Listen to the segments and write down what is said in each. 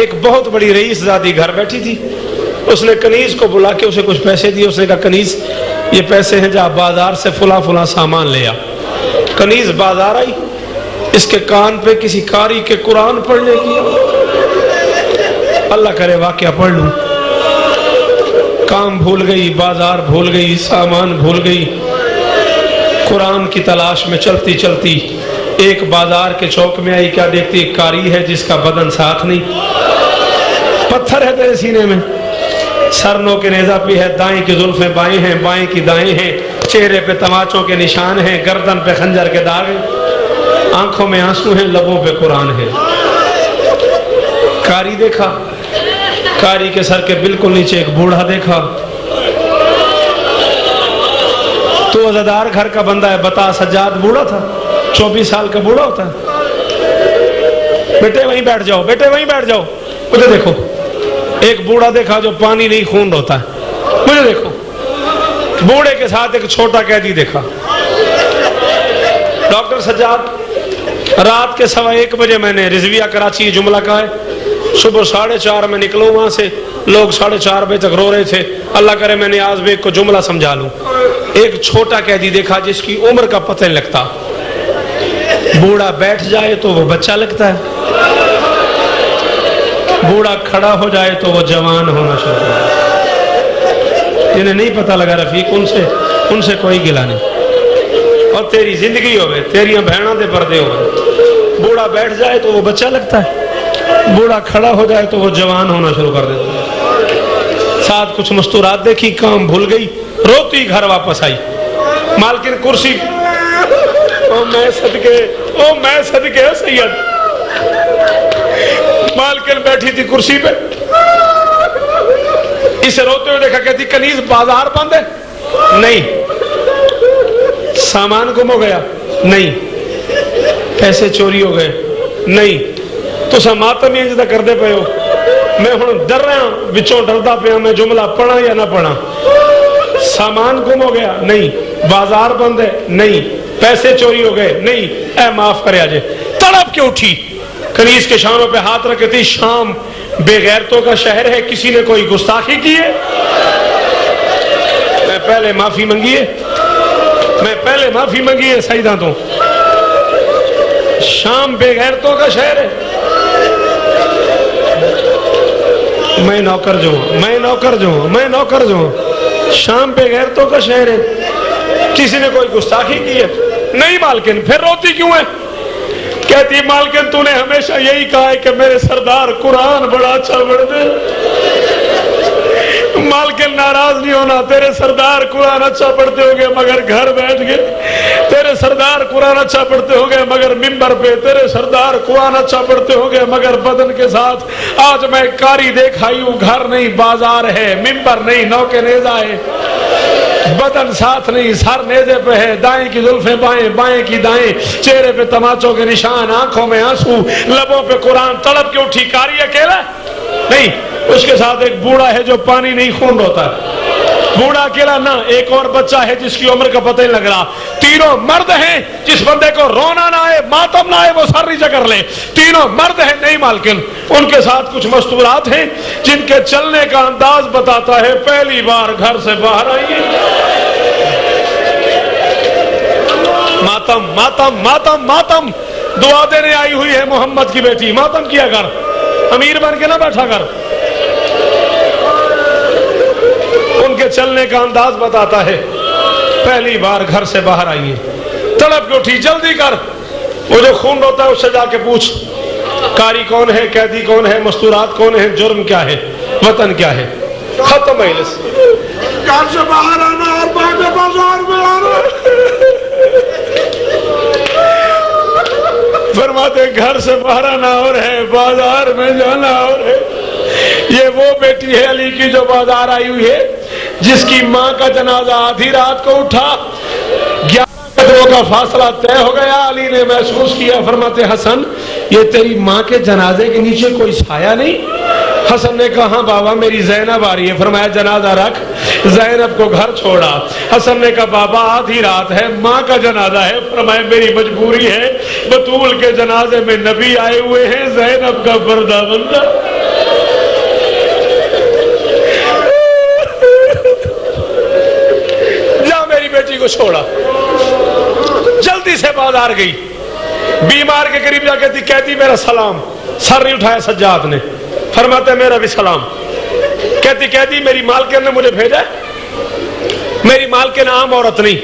ایک بہت بڑی رئیس زادی گھر بیٹھی تھی، اس نے کنیز کو بلا کے اسے کچھ پیسے دیے. اس نے کہا کنیز یہ پیسے ہیں، جا بازار سے فلاں فلاں سامان لے آ. کنیز بازار آئی، اس کے کان پہ کسی قاری کے قرآن پڑھنے کی، اللہ کرے واقعہ پڑھ لوں. کام بھول گئی، بازار بھول گئی، سامان بھول گئی. قرآن کی تلاش میں چلتی چلتی ایک بازار کے چوک میں آئی. کیا دیکھتی؟ ایک قاری ہے جس کا بدن ساتھ نہیں، پتھر ہے تیرے سینے میں، سر نو کے نیزہ پہ ہے، دائیں کی زلفیں بائیں ہیں، بائیں کی دائیں ہیں، چہرے پہ تماچوں کے نشان ہیں، گردن پہ خنجر کے داغ ہیں، آنکھوں میں آنسو ہیں، لبوں پہ قرآن ہے. قاری دیکھا، قاری کے سر کے بالکل نیچے ایک بوڑھا دیکھا. تو عزادار گھر کا بندہ ہے، بتا سجاد بوڑھا تھا؟ 24 سال کا بوڑھا ہوتا ہے. بیٹے وہیں بیٹھ جاؤ، بیٹے وہیں بیٹھ جاؤ. مجھے دیکھو. ایک بوڑھا دیکھا جو پانی نہیں خون ہوتا ہے. مجھے دیکھو. بوڑھے کے ساتھ ایک چھوٹا قیدی دیکھا. ڈاکٹر سجاد، رات کے 1:15 بجے میں نے رضویہ کراچی جملہ کہا ہے. صبح 4:30 میں نکلوں وہاں سے، لوگ 4:30 بجے تک رو رہے تھے. اللہ کرے میں نے آج بھی کو جملہ سمجھا لوں. ایک چھوٹا قیدی دیکھا جس کی عمر کا پتہ نہیں لگتا. بوڑھا بیٹھ جائے تو وہ بچہ لگتا ہے، بوڑھا کھڑا ہو جائے تو وہ جوان ہونا شروع ہو جائے. جنہیں نہیں پتہ لگا رفیق، ان سے کوئی گلا نہیں. اور تیری زندگی ہوئے، تیریاں بہنوں دے پردے ہوئے. بوڑھا بیٹھ جائے تو وہ بچہ لگتا ہے، بوڑھا کھڑا ہو جائے تو وہ جوان ہونا شروع کر دیتا ہے. ساتھ کچھ مستورات دیکھی، کام بھول گئی، روتی گھر واپس آئی. مالکن کرسی، او میں صدقے سید. مالکن بیٹھی تھی کرسی پہ، اسے روتے ہوئے دیکھا. کہتی کنیز بازار بند ہے؟ نہیں. سامان گم ہو گیا؟ نہیں. پیسے چوری ہو گئے؟ نہیں. تو سا ماتم یہ جدا کر دے پے ہو. میں ہوں ڈر رہا ہوں، بچوں ڈردا پیا میں جملہ پڑھا یا نہ پڑھا. سامان گم ہو گیا؟ نہیں. بازار بند ہے؟ نہیں. پیسے چوری ہو گئے؟ نہیں. اے معاف کرے آجے. تڑپ کے اٹھی، کنیز کے شانوں پہ ہاتھ رکھے تھی. شام بے غیرتوں کا شہر ہے، کسی نے کوئی گستاخی کی ہے؟ میں پہلے معافی منگی ہے سیدہ تو. شام بے غیرتوں کا شہر ہے. میں نوکر جو ہوں. شام بے غیرتوں کا شہر ہے، کسی نے کوئی گستاخی کی ہے؟ نہیں. مالکن پھر روتی کیوں ہے؟ کہتی مالکن تو نے ہمیشہ یہی کہا ہے کہ میرے سردار قرآن بڑا اچھا پڑھتے. مالکن ناراض نہیں ہونا، تیرے سردار قرآن اچھا پڑھتے ہو گے مگر گھر بیٹھ گئے. تیرے سردار قرآن اچھا پڑھتے ہو گے مگر ممبر پہ. تیرے سردار قرآن اچھا پڑھتے ہو گے مگر بدن کے ساتھ. آج میں قاری دیکھ آئی ہوں، گھر نہیں بازار ہے، ممبر نہیں نو کے نیزہ ہے، بدن ساتھ نہیں، سر نیزے پہ ہے، دائیں کی زلفیں بائیں، بائیں کی دائیں، چہرے پہ تماچوں کے نشان، آنکھوں میں آنسو، لبوں پہ قرآن. تڑپ کے اٹھی. قاری اکیلا نہیں، اس کے ساتھ ایک بوڑھا ہے جو پانی نہیں خون ہوتا ہے. بوڑھا اکیلا نہ، ایک اور بچہ ہے جس کی عمر کا پتہ نہیں لگ رہا. تینوں مرد ہیں. جس بندے کو رونا نہ آئے، ماتم نہ آئے، وہ سر نیچے کر لے. تینوں مرد ہیں. نہیں مالکن، ان کے ساتھ کچھ مستورات ہیں جن کے چلنے کا انداز بتاتا ہے پہلی بار گھر سے باہر آئی. ماتم ماتم ماتم ماتم. دعا دینے آئی ہوئی ہے محمد کی بیٹی. ماتم کیا کر، امیر بن کے نہ بیٹھا کر. ان کے چلنے کا انداز بتاتا ہے پہلی بار گھر سے باہر آئی ہے. تڑپ کے اٹھی. جلدی کر، وہ جو خون ہوتا ہے اس سے جا کے پوچھ قاری کون ہے، قیدی کون ہے، مستورات کون ہے، جرم کیا ہے، وطن کیا ہے. ختم مجلس. گھر سے باہر آنا اور بازار میں آنا. فرماتے گھر سے باہر آنا اور ہے، بازار میں جانا اور ہے. یہ وہ بیٹی ہے علی کی جو بازار آئی ہوئی ہے، جس کی ماں کا جنازہ آدھی رات کو اٹھا. 11 قدموں کا فاصلہ طے ہو گیا. علی نے محسوس کیا. فرماتے حسن یہ تیری ماں کے جنازے کے نیچے کوئی سایہ نہیں؟ حسن نے کہا ہاں بابا میری زینب آ رہی ہے. فرمایا جنازہ رکھ. زینب کو گھر چھوڑا. حسن نے کہا بابا آدھی رات ہے، ماں کا جنازہ ہے. فرمایا میری مجبوری ہے، بطول کے جنازے میں نبی آئے ہوئے ہیں، زینب کا پردہ بندہ. کو چھوڑا, جلدی سے بازار گئی, بیمار کے قریب جا کہتی قیدی میرا سلام. سر نہیں اٹھایا سجاد نے. فرماتے میرا بھی سلام. کہتی قیدی میری مالکن نے مجھے بھیجا ہے, میری مالکن عام عورت نہیں,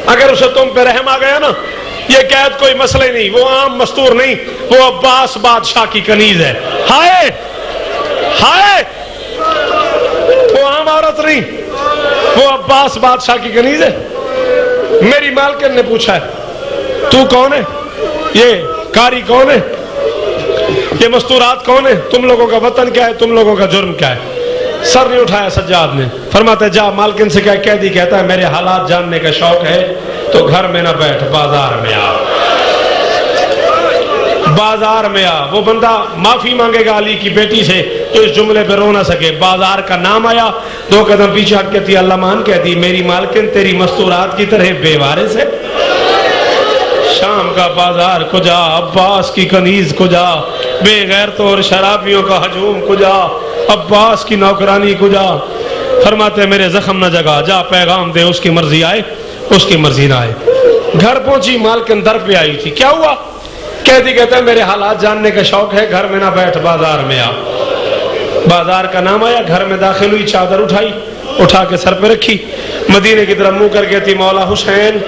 اگر اسے تم پہ رحم آ گیا نا, یہ قید کوئی مسئلہ نہیں, وہ عام مستور نہیں, وہ عباس بادشاہ کی کنیز ہے. ہائے ہائے, وہ عام عورت نہیں, وہ عباس بادشاہ کی کنیز ہے. میری مالکن نے پوچھا ہے تو کون ہے, یہ کاری کون ہے, یہ مستورات کون ہے, تم لوگوں کا وطن کیا ہے, تم لوگوں کا جرم کیا ہے. سر نہیں اٹھایا سجاد نے. فرماتے جا مالکن سے کیا, قیدی کہتا ہے میرے حالات جاننے کا شوق ہے تو گھر میں نہ بیٹھ, بازار میں آ, بازار میں آ. وہ بندہ معافی مانگے گا علی کی بیٹی سے تو اس جملے پہ رو نہ سکے. بازار کا نام آیا, 2 قدم پیچھے ہٹ کے تھی اللہ مان کہتی میری مالکن تیری مستورات کی طرح بے وارث ہے. شام کا بازار کجا, عباس کی کنیز کجا, بے غیرتوں اور شرابیوں کا ہجوم کجا, عباس کی نوکرانی کجا. فرماتے میرے زخم نہ جگا, جا پیغام دے اس کی مرضی آئے اس کی مرضی نہ آئے. گھر پہنچی, مالکن در پہ آئی تھی. کیا ہوا؟ قیدی کہتا ہے میرے حالات جاننے کا شوق ہے, گھر میں نہ بیٹھ, بازار میں آ. بازار کا نام آیا, گھر میں داخل ہوئی, چادر اٹھائی, اٹھا کے سر پہ رکھی, مدینے کی طرف منہ کر کے تھی مولا حسین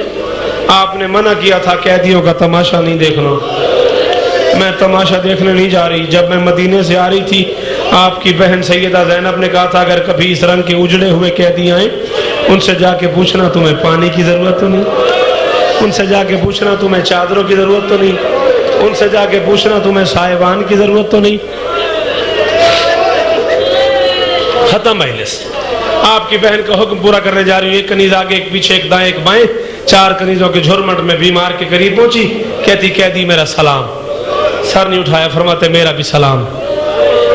آپ نے منع کیا تھا قیدیوں کا تماشا نہیں دیکھنا, میں تماشا دیکھنے نہیں جا رہی. جب میں مدینے سے آ رہی تھی آپ کی بہن سیدہ زینب نے کہا تھا اگر کبھی اس رنگ کے اجڑے ہوئے قیدی آئیں ان سے جا کے پوچھنا تمہیں پانی کی ضرورت تو نہیں, ان سے جا کے پوچھنا تمہیں چادروں کی ضرورت تو نہیں, ان سے جا کے پوچھنا تمہیں سائبان کی ضرورت تو نہیں. ختم مجلس. آپ کی بہن کا حکم پورا کرنے جا رہی ہوں, ایک کنیز آگے, ایک پیچھے, ایک دائیں, ایک بائیں, 4 کنیزوں کے جھرمٹ میں بیمار کے قریب پہنچی. کہتی قیدی میرا سلام. سر نہیں اٹھایا. فرماتے میرا بھی سلام,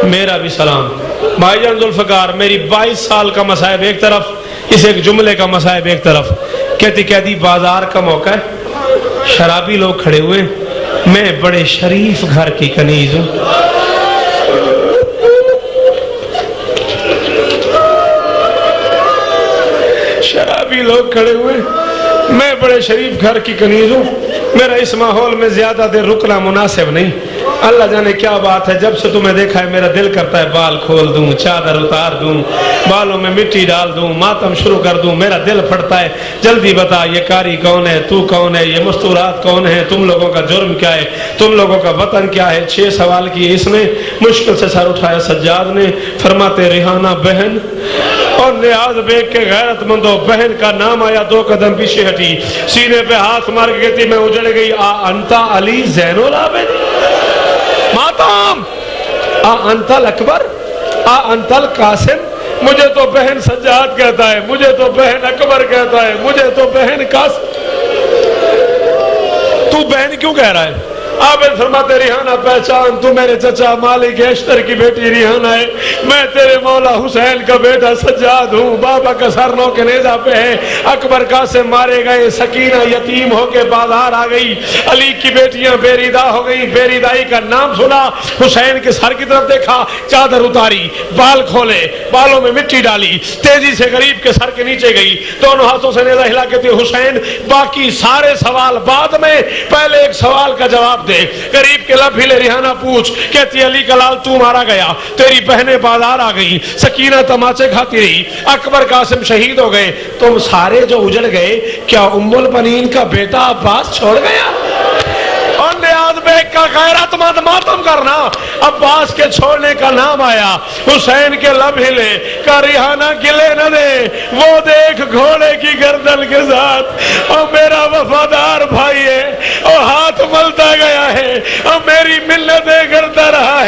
میرا بھی سلام. بھائی جان ذوالفقار, میری 22 سال کا مصائب ایک طرف, اس ایک جملے کا مصائب ایک طرف. کہتی قیدی بازار کا موقع ہے, شرابی لوگ کھڑے ہوئے, میں بڑے شریف گھر کی کنیز ہوں. شرابی لوگ کھڑے ہوئے, میں بڑے شریف گھر کی کنیز ہوں, میرا اس ماحول میں زیادہ دیر رکنا مناسب نہیں. اللہ جانے کیا بات ہے, جب سے تمہیں دیکھا ہے میرا دل کرتا ہے بال کھول دوں, چادر اتار دوں, بالوں میں مٹی ڈال دوں, ماتم شروع کر دوں. میرا دل پھٹتا ہے, جلدی بتا یہ کاری کون ہے, تو کون ہے, یہ مستورات کون ہے, تم لوگوں کا جرم کیا ہے, تم لوگوں کا وطن کیا ہے. 6 سوال کیے اس نے. مشکل سے سر اٹھایا سجاد نے. فرماتے ریحانہ بہن, اور نیاز بیگ کے غیرت مندو بہن کا نام آیا. 2 قدم پیچھے ہٹی, سینے پہ ہاتھ مار کے کہتی میں اجڑ گئی. آ انتا علی زین العابدین, ماتام, آ انتا الاکبر, آ انتا القاسم. مجھے تو بہن سجاد کہتا ہے, مجھے تو بہن اکبر کہتا ہے, مجھے تو بہن قاسم. تو بہن کیوں کہہ رہا ہے؟ عابد فرماتے ریحانہ پہچان, تو میرے چچا مالک اشتر کی بیٹی ریحانہ ہے, میں تیرے مولا حسین کا بیٹا سجاد ہوں. بابا کا سر نو کے نیزہ پہ ہے, اکبر قاسم مارے گئے, سکینہ یتیم ہو کے بازار آ گئی, علی کی بیٹیاں بیریدا ہو گئی. بیریدائی کا نام سنا, حسین کے سر کی طرف دیکھا, چادر اتاری, بال کھولے, بالوں میں مٹی ڈالی, تیزی سے غریب کے سر کے نیچے گئی, دونوں ہاتھوں سے نیزہ ہلا کے تھی حسین باقی سارے سوال بعد میں, پہلے ایک سوال کا جواب دے. غریب کے لب ہلے. ریحانہ پوچھ. کہتی علی کا لال تو مارا گیا, تیری بہنیں بازار آ گئی, سکینہ تماچے کھاتی رہی, اکبر قاسم شہید ہو گئے, تم سارے جو اجڑ گئے کیا ام البنین کا بیٹا عباس چھوڑ گیا؟ اور نیاز بیگ کا غیرت مند ماتم کرنا. عباس کے چھوڑنے کا نام آیا, حسین کے لب ہلے. کہ ریحانہ گلے نہ دے, وہ دیکھ گھوڑے کی گردن کے ساتھ, اور میرا وفادار بھائی ہے, اور ہاتھ ملتا گیا ہے, اور میری ملتیں کرتا رہا